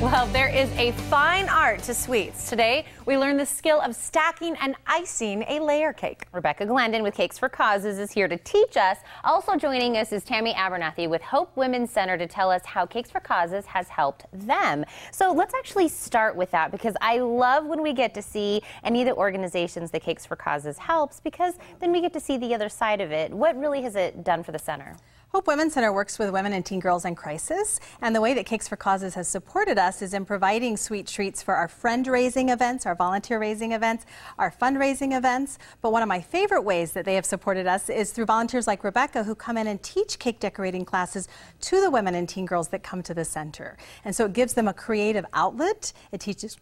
Well, there is a fine art to sweets. Today, we learn the skill of stacking and icing a layer cake. Rebecca Glendon with Cakes for Causes is here to teach us. Also joining us is Tammy Abernathy with Hope Women's Center to tell us how Cakes for Causes has helped them. So let's actually start with that, because I love when we get to see any of the organizations that Cakes for Causes helps, because then we get to see the other side of it. What really has it done for the center? Hope Women's Center works with women and teen girls in crisis, and the way that Cakes for Causes has supported us is in providing sweet treats for our friend-raising events, our volunteer-raising events, our fundraising events. But one of my favorite ways that they have supported us is through volunteers like Rebecca, who come in and teach cake decorating classes to the women and teen girls that come to the center. And so it gives them a creative outlet. It teaches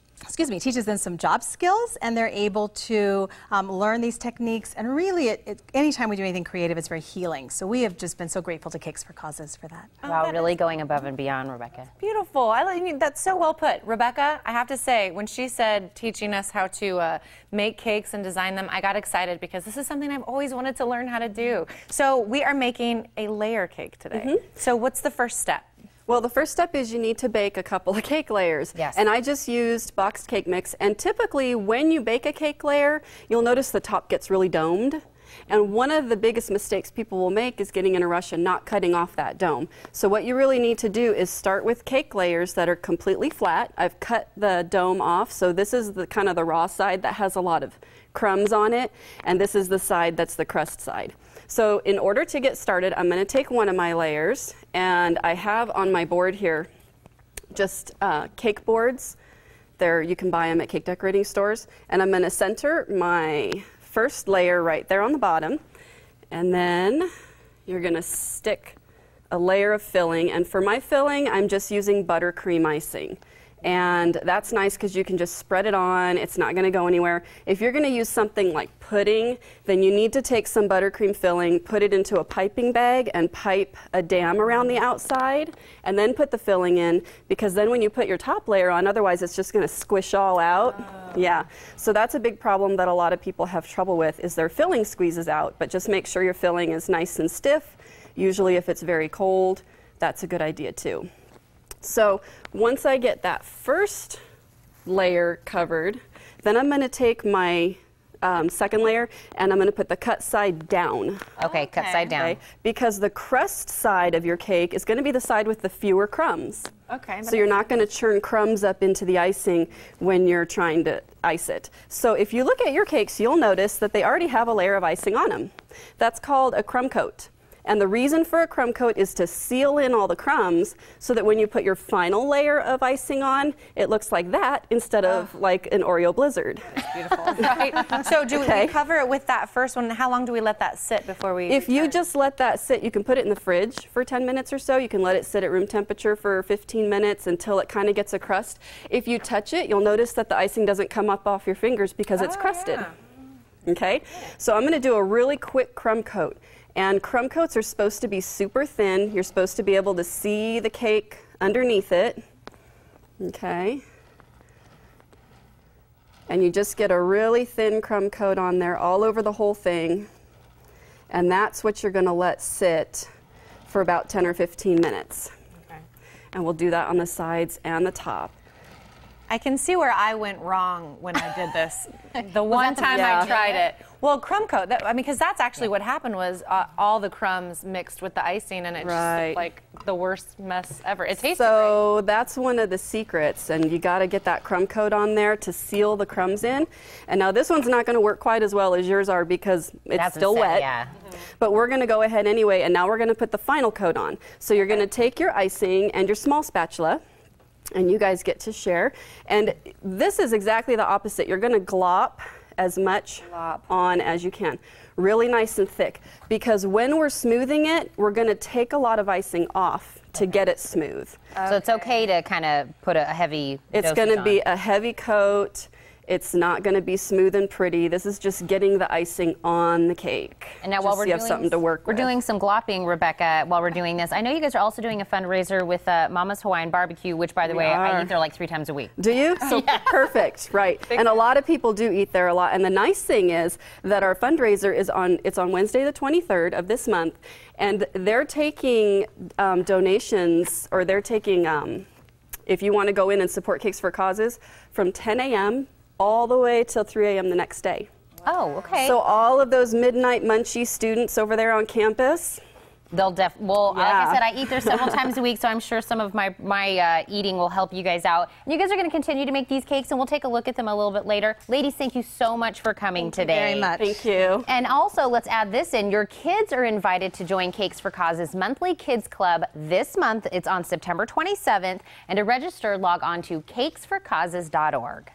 them some job skills, and they're able to learn these techniques. And really, anytime we do anything creative, it's very healing. So we have just been so grateful to Cakes for Causes for that. Wow, really going above and beyond, Rebecca. Beautiful. I mean, that's so well put. Rebecca, I have to say, when she said teaching us how to make cakes and design them, I got excited because this is something I've always wanted to learn how to do. So we are making a layer cake today. So what's the first step? Well, the first step is you need to bake a couple of cake layers. Yes. And I just used boxed cake mix. And typically, when you bake a cake layer, you'll notice the top gets really domed. And one of the biggest mistakes people will make is getting in a rush and not cutting off that dome. So what you really need to do is start with cake layers that are completely flat. I've cut the dome off, so this is the kind of the raw side that has a lot of crumbs on it, and this is the side that's the crust side. So in order to get started, I'm going to take one of my layers, and I have on my board here just cake boards. You can buy them at cake decorating stores. And I'm going to center my first layer right there on the bottom, and then you're going to stick a layer of filling. And for my filling, I'm just using buttercream icing. And that's nice because you can just spread it on. It's not going to go anywhere. If you're going to use something like pudding, then you need to take some buttercream filling, put it into a piping bag, and pipe a dam around the outside, and then put the filling in, because then when you put your top layer on, otherwise it's just going to squish all out. Yeah, so that's a big problem that a lot of people have trouble with, is their filling squeezes out. But just make sure your filling is nice and stiff. Usually if it's very cold, that's a good idea too. So once I get that first layer covered, then I'm going to take my second layer and I'm going to put the cut side down. Okay, cut side down. Okay? Because the crust side of your cake is going to be the side with the fewer crumbs. Okay. So you're not going to churn crumbs up into the icing when you're trying to ice it. So if you look at your cakes, you'll notice that they already have a layer of icing on them. That's called a crumb coat. And the reason for a crumb coat is to seal in all the crumbs so that when you put your final layer of icing on, it looks like that instead of like an Oreo blizzard. That's beautiful. Right. So do we cover it with that first one? How long do we let that sit before we If you just let that sit, you can put it in the fridge for 10 minutes or so. You can let it sit at room temperature for 15 minutes until it kind of gets a crust. If you touch it, you'll notice that the icing doesn't come up off your fingers because it's crusted. Yeah. Okay? So I'm going to do a really quick crumb coat. And crumb coats are supposed to be super thin. You're supposed to be able to see the cake underneath it. Okay. And you just get a really thin crumb coat on there all over the whole thing. And that's what you're going to let sit for about 10 or 15 minutes. Okay. And we'll do that on the sides and the top. I can see where I went wrong when I did this. The one time I tried it. Well, crumb coat, I mean, because that's actually what happened was all the crumbs mixed with the icing, and it just like the worst mess ever. It tasted So that's one of the secrets, and you got to get that crumb coat on there to seal the crumbs in. And now this one's not going to work quite as well as yours are because it's still wet. Yeah. But we're going to go ahead anyway, and now we're going to put the final coat on. So you're going to take your icing and your small spatula, and you guys get to share. And this is exactly the opposite. You're going to glop as much on as you can. Really nice and thick. Because when we're smoothing it, we're going to take a lot of icing off to get it smooth. So it's okay to kind of put a heavy It's going to be a heavy coat. It's not going to be smooth and pretty. This is just getting the icing on the cake. And now while we're doing, something to work with. We're doing some glopping, Rebecca, while we're doing this. I know you guys are also doing a fundraiser with Mama's Hawaiian Barbecue, which, by the way, I eat there like 3 times a week. Do you? So perfect, right. And a lot of people do eat there a lot. And the nice thing is that our fundraiser is on Wednesday the 23rd of this month. And they're taking donations, or they're taking if you want to go in and support Cakes for Causes from 10 a.m. all the way till 3 a.m. the next day. Oh, okay. So all of those midnight munchy students over there on campus, They'll well, like Yeah. I said, I eat there several times a week, so I'm sure some of my eating will help you guys out. And you guys are going to continue to make these cakes, and we'll take a look at them a little bit later. Ladies, thank you so much for coming today. Thank you very much. thank you. And also, let's add this in. Your kids are invited to join Cakes for Causes Monthly Kids Club this month. It's on September 27th. And to register, log on to cakesforcauses.org.